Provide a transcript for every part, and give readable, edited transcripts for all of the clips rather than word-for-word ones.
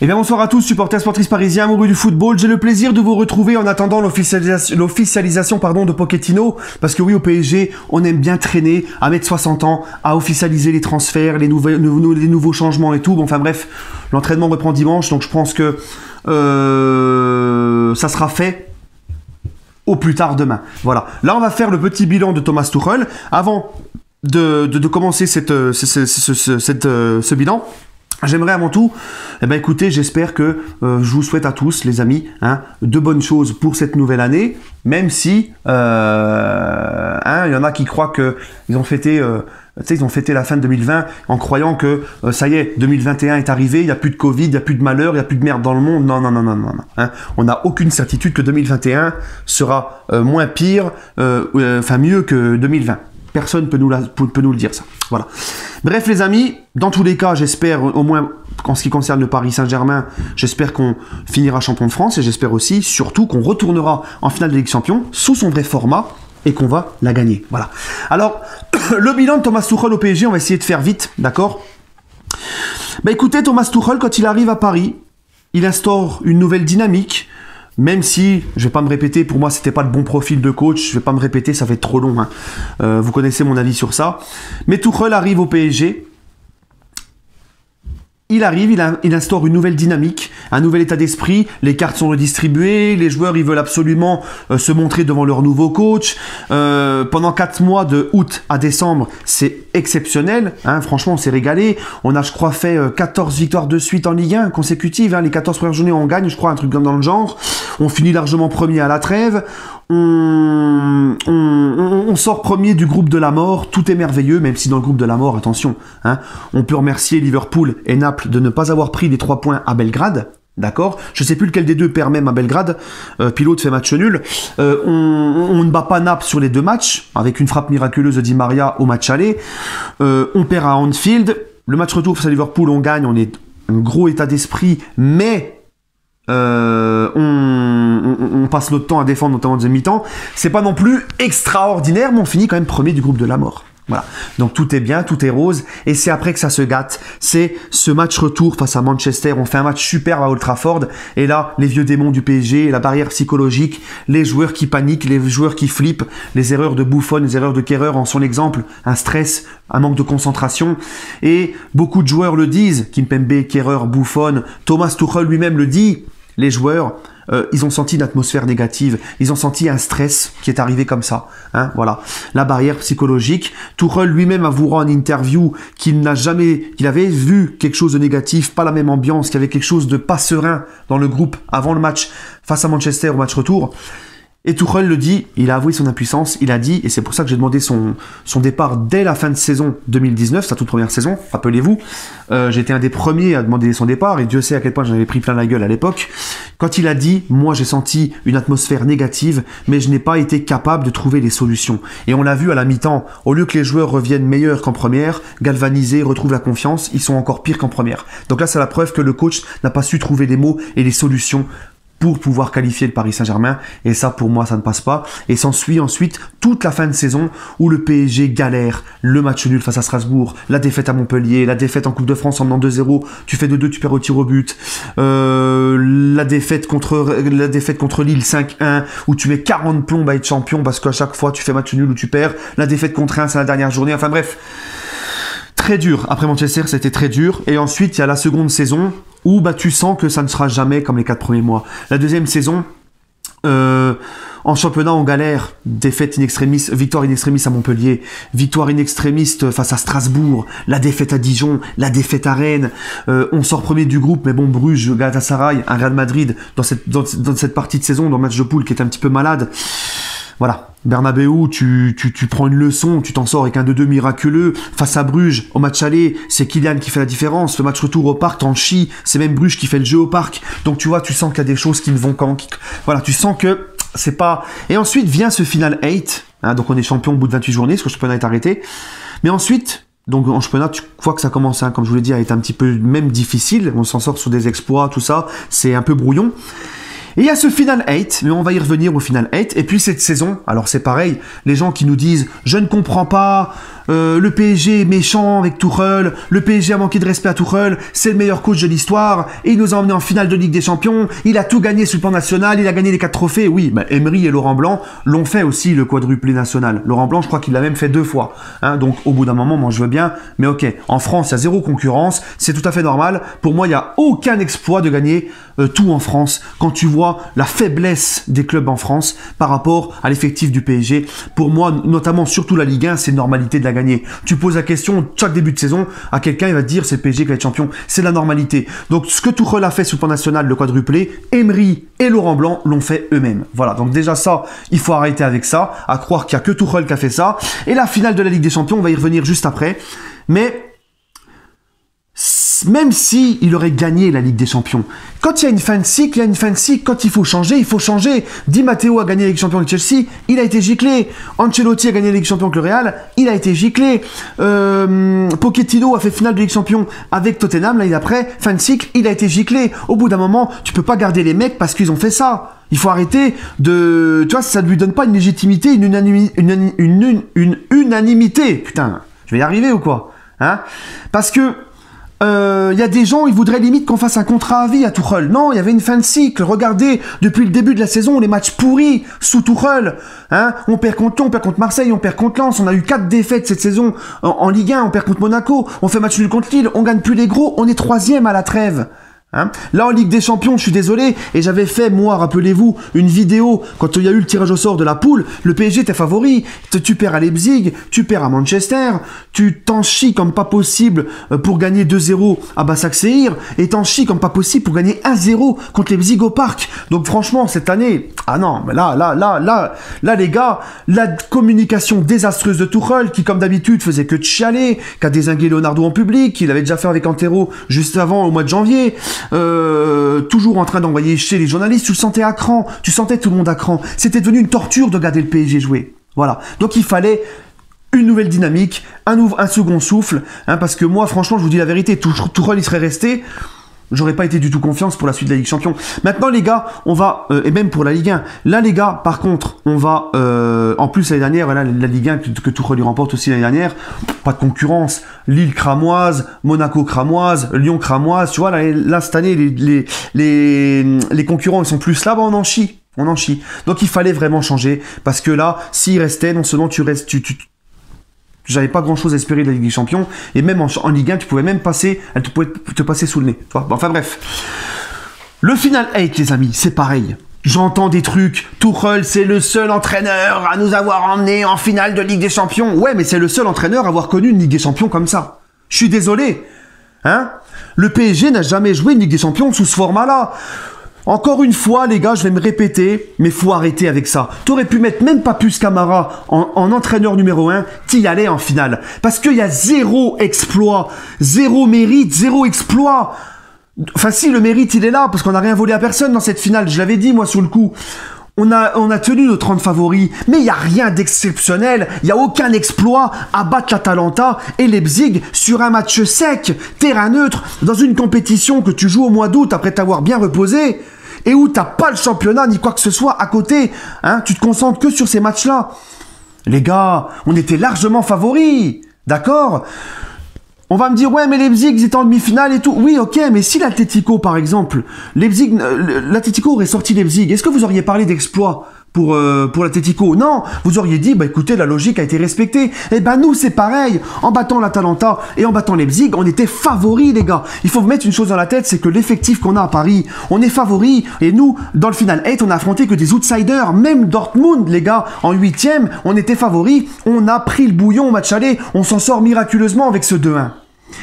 Eh bien bonsoir à tous, supporters sportifs parisiens, amoureux du football. J'ai le plaisir de vous retrouver en attendant l'officialisation de Pochettino. Parce que oui, au PSG, on aime bien traîner, à mettre 60 ans, à officialiser les transferts, les nouveaux changements et tout. Bon, enfin bref, l'entraînement reprend dimanche, donc je pense que ça sera fait au plus tard demain. Voilà. Là, on va faire le petit bilan de Thomas Tuchel. Avant de commencer ce bilan, j'aimerais avant tout, écoutez, j'espère que je vous souhaite à tous, les amis, de bonnes choses pour cette nouvelle année, même si il y en a qui croient que ils ont fêté la fin de 2020 en croyant que ça y est, 2021 est arrivé, il n'y a plus de Covid, il n'y a plus de malheur, il n'y a plus de merde dans le monde. Non. On n'a aucune certitude que 2021 sera moins pire, mieux que 2020. Personne peut nous le dire, ça. Voilà. Bref, les amis, dans tous les cas, j'espère, au moins en ce qui concerne le Paris Saint-Germain, j'espère qu'on finira champion de France et j'espère aussi, surtout, qu'on retournera en finale de Ligue des Champions sous son vrai format et qu'on va la gagner. Voilà. Alors, le bilan de Thomas Tuchel au PSG, on va essayer de faire vite, d'accord ? Écoutez, Thomas Tuchel, quand il arrive à Paris, il instaure une nouvelle dynamique. Même si, je vais pas me répéter, pour moi c'était pas le bon profil de coach, je vais pas me répéter, ça va être trop long. Vous connaissez mon avis sur ça. Mais Tuchel arrive au PSG. Il arrive, il instaure une nouvelle dynamique, un nouvel état d'esprit, les cartes sont redistribuées, les joueurs ils veulent absolument se montrer devant leur nouveau coach. Pendant 4 mois de août à décembre, c'est exceptionnel, franchement on s'est régalé. On a je crois fait 14 victoires de suite en Ligue 1 consécutives, les 14 premières journées on gagne, je crois un truc dans le genre. On finit largement premier à la trêve. On sort premier du groupe de la mort, tout est merveilleux, même si dans le groupe de la mort, attention, on peut remercier Liverpool et Naples de ne pas avoir pris les 3 points à Belgrade, d'accord ? Je sais plus lequel des deux perd même à Belgrade, puis l'autre fait match nul. On ne bat pas Naples sur les 2 matchs, avec une frappe miraculeuse de Di Maria au match aller. On perd à Anfield, le match retour face à Liverpool, on gagne, on est un gros état d'esprit, mais on passe notre temps à défendre, notamment en deuxième mi-temps. C'est pas non plus extraordinaire, mais on finit quand même premier du groupe de la mort. Voilà. Donc tout est bien, tout est rose, et c'est après que ça se gâte. C'est ce match retour face à Manchester. On fait un match super à Old Trafford, et là, les vieux démons du PSG, la barrière psychologique, les joueurs qui paniquent, les joueurs qui flippent, les erreurs de Buffon, les erreurs de Kehrer en sont l'exemple, un stress, un manque de concentration, et beaucoup de joueurs le disent, Kimpembe, Kehrer, Buffon, Thomas Tuchel lui-même le dit. Les joueurs, ils ont senti une atmosphère négative, ils ont senti un stress qui est arrivé comme ça. Voilà, la barrière psychologique. Tuchel lui-même avouera en interview qu'il avait vu quelque chose de négatif, pas la même ambiance, qu'il y avait quelque chose de pas serein dans le groupe avant le match face à Manchester au match retour. Et Tuchel le dit, il a avoué son impuissance, il a dit, et c'est pour ça que j'ai demandé son départ dès la fin de saison 2019, sa toute première saison, rappelez-vous, j'étais un des premiers à demander son départ, et Dieu sait à quel point j'en avais pris plein la gueule à l'époque, quand il a dit, moi j'ai senti une atmosphère négative, mais je n'ai pas été capable de trouver les solutions. Et on l'a vu à la mi-temps, au lieu que les joueurs reviennent meilleurs qu'en première, galvanisés, retrouvent la confiance, ils sont encore pires qu'en première. Donc là c'est la preuve que le coach n'a pas su trouver les mots et les solutions pour pouvoir qualifier le Paris Saint-Germain, et ça pour moi ça ne passe pas, et s'ensuit ensuite toute la fin de saison où le PSG galère, le match nul face à Strasbourg, la défaite à Montpellier, la défaite en Coupe de France en menant 2-0, tu fais 2-2, tu perds au tir au but, la défaite contre Lille 5-1, où tu mets 40 plombs à être champion parce qu'à chaque fois tu fais match nul ou tu perds, la défaite contre Reims à la dernière journée, enfin bref, très dur. Après Manchester, c'était très dur. Et ensuite, il y a la seconde saison où tu sens que ça ne sera jamais comme les 4 premiers mois. La deuxième saison, en championnat, on galère. Défaite in extremis, victoire in extremis à Montpellier, victoire in extremis face à Strasbourg, la défaite à Dijon, la défaite à Rennes. On sort premier du groupe, mais bon, Bruges, Galatasaray, un Real Madrid dans cette partie de saison, dans le match de poule qui est un petit peu malade. Voilà, Bernabeu, tu prends une leçon, tu t'en sors avec un 2-2 miraculeux. Face à Bruges, au match aller, c'est Kylian qui fait la différence. Le match retour au parc, t'en chies, c'est même Bruges qui fait le jeu au parc. Donc tu vois, tu sens qu'il y a des choses qui ne vont qu'en... Voilà, tu sens que c'est pas... Et ensuite vient ce final 8, donc on est champion au bout de 28 journées, parce que le championnat est arrêté. Mais ensuite... Donc en championnat, tu vois que ça commence, comme je vous l'ai dit, à être un petit peu même difficile. On s'en sort sur des exploits, tout ça, c'est un peu brouillon. Et il y a ce Final 8, mais on va y revenir au Final 8. Et puis cette saison, alors c'est pareil, les gens qui nous disent « Je ne comprends pas, le PSG est méchant avec Tuchel, le PSG a manqué de respect à Tuchel, c'est le meilleur coach de l'histoire, et il nous a emmenés en finale de Ligue des Champions, il a tout gagné sur le plan national, il a gagné les 4 trophées. » Oui, bah, Emery et Laurent Blanc l'ont fait aussi, le quadruplé national. Laurent Blanc, je crois qu'il l'a même fait 2 fois. Hein, donc au bout d'un moment, moi je veux bien, mais ok, en France, il y a 0 concurrence, c'est tout à fait normal. Pour moi, il n'y a aucun exploit de gagner tout en France, quand tu vois la faiblesse des clubs en France par rapport à l'effectif du PSG. Pour moi, notamment surtout la Ligue 1, c'est une normalité de la gagner. Tu poses la question chaque début de saison à quelqu'un, il va te dire c'est le PSG qui va être champion, c'est la normalité. Donc ce que Tuchel a fait sur le plan national, le quadruplé, Emery et Laurent Blanc l'ont fait eux-mêmes. Voilà, donc déjà ça, il faut arrêter avec ça, à croire qu'il n'y a que Tuchel qui a fait ça. Et la finale de la Ligue des Champions, on va y revenir juste après, mais même si il aurait gagné la Ligue des Champions, quand il y a une fin de cycle, il y a une fin de cycle. Quand il faut changer, il faut changer. Di Matteo a gagné la Ligue des Champions avec Chelsea, il a été giclé. Ancelotti a gagné la Ligue des Champions avec le Real, il a été giclé. Pochettino a fait finale de Ligue des Champions avec Tottenham l'année d'après, fin de cycle, il a été giclé. Au bout d'un moment, tu peux pas garder les mecs parce qu'ils ont fait ça. Il faut arrêter de... Tu vois, ça ne lui donne pas une légitimité, une unanimité. Putain, je vais y arriver ou quoi, hein? Parce que y a des gens, ils voudraient limite qu'on fasse un contrat à vie à Tuchel. Non, il y avait une fin de cycle. Regardez, depuis le début de la saison, les matchs pourris sous Tuchel. Hein, on perd contre Lyon, on perd contre Marseille, on perd contre Lens. On a eu 4 défaites cette saison en Ligue 1. On perd contre Monaco. On fait match nul contre Lille. On gagne plus les gros. On est 3e à la trêve. Hein, là en Ligue des Champions, je suis désolé, et j'avais fait, moi, rappelez-vous, une vidéo quand il y a eu le tirage au sort de la poule. Le PSG était favori, tu perds à Leipzig, tu perds à Manchester, tu t'en chies comme pas possible pour gagner 2-0 à Başakşehir, et t'en chies comme pas possible pour gagner 1-0 contre Leipzig au parc. Donc franchement, cette année, ah non, mais là les gars, la communication désastreuse de Tuchel, qui comme d'habitude faisait que de chialer, qui a dézingué Leonardo en public, qu'il avait déjà fait avec Antero juste avant, au mois de janvier. Toujours en train d'envoyer chez les journalistes, tu le sentais à cran, tu sentais tout le monde à cran. C'était devenu une torture de regarder le PSG jouer. Voilà. Donc il fallait une nouvelle dynamique, un second souffle, hein, parce que moi, franchement, je vous dis la vérité, Tuchel, il serait resté. J'aurais pas été du tout confiance pour la suite de la Ligue des Champions. Maintenant, les gars, on va... et même pour la Ligue 1. Là, les gars, par contre, on va... en plus, l'année dernière, voilà, la Ligue 1 que Tuchel lui remporte aussi l'année dernière, pas de concurrence. Lille cramoise, Monaco cramoise, Lyon cramoise. Tu vois, là cette année, les concurrents, ils sont plus là, bah, on en chie. On en chie. Donc, il fallait vraiment changer. Parce que là, s'il restait, non seulement j'avais pas grand chose à espérer de la Ligue des Champions, et même en Ligue 1, tu pouvais même passer, elle te pouvait te passer sous le nez. Tu vois, enfin bref. Le Final 8, les amis, c'est pareil. J'entends des trucs, Tuchel, c'est le seul entraîneur à nous avoir emmenés en finale de Ligue des Champions. Ouais, mais c'est le seul entraîneur à avoir connu une Ligue des Champions comme ça. Je suis désolé. Hein? Le PSG n'a jamais joué une Ligue des Champions sous ce format-là. Encore une fois, les gars, je vais me répéter, mais faut arrêter avec ça. T'aurais pu mettre même Papus Camara en entraîneur numéro 1, t'y allais en finale. Parce qu'il y a 0 exploit, 0 mérite, 0 exploit. Enfin si, le mérite, il est là, parce qu'on n'a rien volé à personne dans cette finale. Je l'avais dit, moi, sur le coup. On a tenu nos 30 favoris, mais il n'y a rien d'exceptionnel, il n'y a aucun exploit à battre l'Atalanta et Leipzig sur un match sec, terrain neutre, dans une compétition que tu joues au mois d'août après t'avoir bien reposé, et où t'as pas le championnat ni quoi que ce soit à côté, hein, tu te concentres que sur ces matchs-là. Les gars, on était largement favoris, d'accord ? On va me dire, ouais, mais Leipzig, ils étaient en demi-finale et tout. Oui, ok, mais si l'Atlético, par exemple, l'Atlético aurait sorti Leipzig, est-ce que vous auriez parlé d'exploit pour l'Atlético? Non, vous auriez dit, bah écoutez, la logique a été respectée. Eh ben nous, c'est pareil. En battant l'Atalanta et en battant Leipzig, on était favoris, les gars. Il faut vous mettre une chose dans la tête, c'est que l'effectif qu'on a à Paris, on est favoris. Et nous, dans le Final 8, on a affronté que des outsiders. Même Dortmund, les gars, en 8e, on était favoris. On a pris le bouillon au match aller. On s'en sort miraculeusement avec ce 2-1.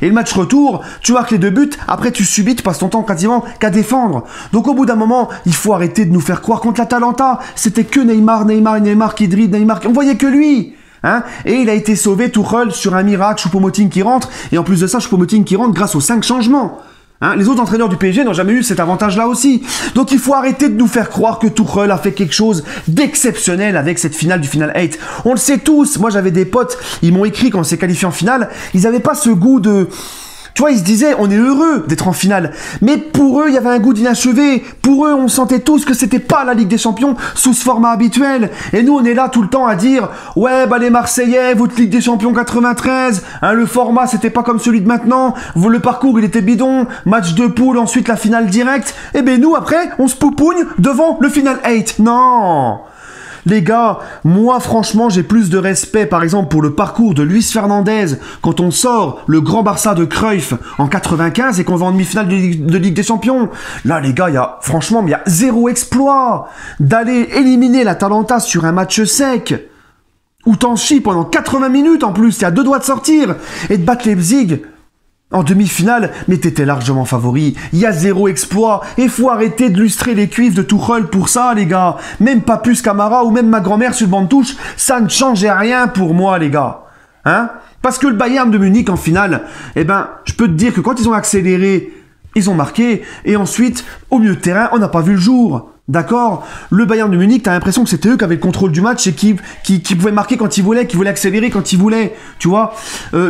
Et le match retour, tu marques les 2 buts, après tu subis, tu passes ton temps quasiment qu'à défendre. Donc au bout d'un moment, il faut arrêter de nous faire croire contre l'Atalanta. C'était que Neymar qui dribble, on voyait que lui. Hein, et il a été sauvé, Tuchel, sur un miracle, Choupo-Moting qui rentre, et en plus de ça, Choupo-Moting qui rentre grâce aux 5 changements. Hein, les autres entraîneurs du PSG n'ont jamais eu cet avantage-là aussi. Donc il faut arrêter de nous faire croire que Tuchel a fait quelque chose d'exceptionnel avec cette finale du Final 8. On le sait tous. Moi, j'avais des potes, ils m'ont écrit quand on s'est qualifié en finale, ils n'avaient pas ce goût de... Tu vois, ils se disaient, on est heureux d'être en finale. Mais pour eux, il y avait un goût d'inachevé. Pour eux, on sentait tous que c'était pas la Ligue des Champions sous ce format habituel. Et nous, on est là tout le temps à dire, ouais, bah les Marseillais, votre Ligue des Champions 93, hein, le format, c'était pas comme celui de maintenant. Le parcours, il était bidon. Match de poule, ensuite la finale directe. Et ben nous, après, on se poupoune devant le final 8. Non! Les gars, moi franchement j'ai plus de respect par exemple pour le parcours de Luis Fernandez quand on sort le grand Barça de Cruyff en 95 et qu'on va en demi-finale de Ligue des Champions. Là les gars, il y a zéro exploit d'aller éliminer l'Atalanta sur un match sec où t'en chies pendant 80 minutes en plus, il y a 2 doigts de sortir et de battre Leipzig en demi-finale, mais t'étais largement favori. Il y a zéro exploit. Et faut arrêter de lustrer les cuivres de Tuchel pour ça, les gars. Même Papus Camara ou même ma grand-mère sur le banc de touche, ça ne changeait rien pour moi, les gars. Hein? Parce que le Bayern de Munich, en finale, eh ben, je peux te dire que quand ils ont accéléré, ils ont marqué. Et ensuite, au milieu de terrain, on n'a pas vu le jour. D'accord? Le Bayern de Munich, t'as l'impression que c'était eux qui avaient le contrôle du match et qui pouvaient marquer quand ils voulaient, qui voulaient accélérer quand ils voulaient. Tu vois?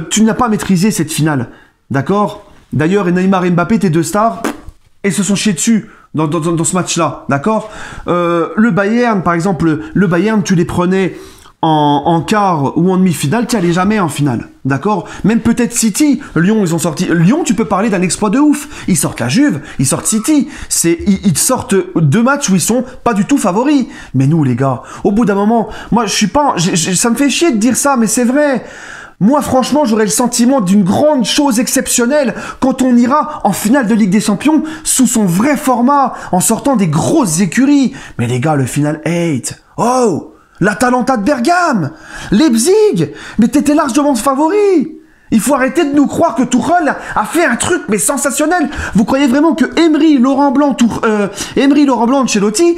Tu n'as pas maîtrisé cette finale. D'accord? D'ailleurs, Neymar et Mbappé, tes 2 stars, et se sont chiés dessus dans ce match-là. D'accord? Le Bayern, par exemple, le Bayern, tu les prenais en quart ou en demi-finale, tu n'y allais jamais en finale. D'accord? Même peut-être City. Lyon, ils ont sorti. Lyon, tu peux parler d'un exploit de ouf. Ils sortent la Juve, ils sortent City. Ils sortent 2 matchs où ils sont pas du tout favoris. Mais nous, les gars, au bout d'un moment, moi, je suis pas. Ça me fait chier de dire ça, mais c'est vrai. Moi, franchement, j'aurais le sentiment d'une grande chose exceptionnelle quand on ira en finale de Ligue des Champions sous son vrai format, en sortant des grosses écuries. Mais les gars, le final 8, oh, l'Atalanta de Bergame, Leipzig, mais t'étais largement favori. Il faut arrêter de nous croire que Tuchel a fait un truc mais sensationnel. Vous croyez vraiment que Emery, Laurent Blanc, Ancelotti,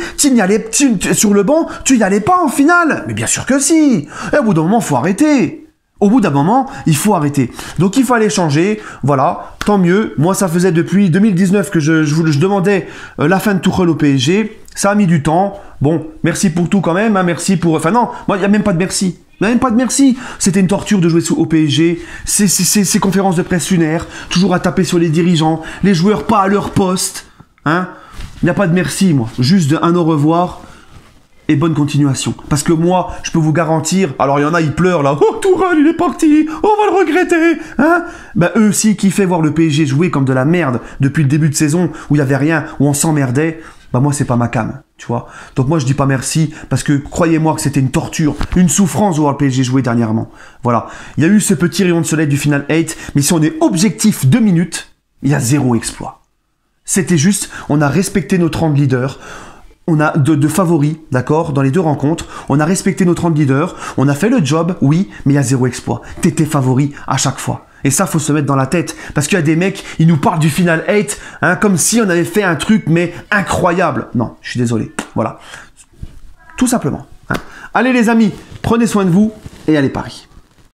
sur le banc, tu y allais pas en finale? Mais bien sûr que si. Et au bout d'un moment, faut arrêter. Au bout d'un moment, il faut arrêter. Donc il fallait changer, voilà, tant mieux. Moi, ça faisait depuis 2019 que je demandais la fin de Tuchel au PSG. Ça a mis du temps. Bon, merci pour tout quand même, hein, merci pour... Enfin non, moi, il n'y a même pas de merci. Il n'y a même pas de merci. C'était une torture de jouer au PSG. Ces conférences de presse lunaires, toujours à taper sur les dirigeants, les joueurs pas à leur poste. Hein. Il n'y a pas de merci, moi. Juste un au revoir. Et bonne continuation. Parce que moi, je peux vous garantir, alors il y en a, ils pleurent là, oh Tuchel, il est parti, on va le regretter, hein? Ben eux aussi, qui fait voir le PSG jouer comme de la merde depuis le début de saison, où il n'y avait rien, où on s'emmerdait, ben moi c'est pas ma came, tu vois. Donc moi je dis pas merci, parce que croyez-moi que c'était une torture, une souffrance de voir le PSG jouer dernièrement. Voilà. Il y a eu ce petit rayon de soleil du final 8, mais si on est objectif 2 minutes, il y a zéro exploit. C'était juste, on a respecté notre rang de leader. On a de favoris, d'accord, dans les 2 rencontres. On a respecté notre rang de leader. On a fait le job, oui, mais il y a zéro exploit. T'étais favori à chaque fois. Et ça, faut se mettre dans la tête. Parce qu'il y a des mecs, ils nous parlent du final 8, hein, comme si on avait fait un truc, mais incroyable. Non, je suis désolé. Voilà. Tout simplement. Hein. Allez les amis, prenez soin de vous et allez Paris.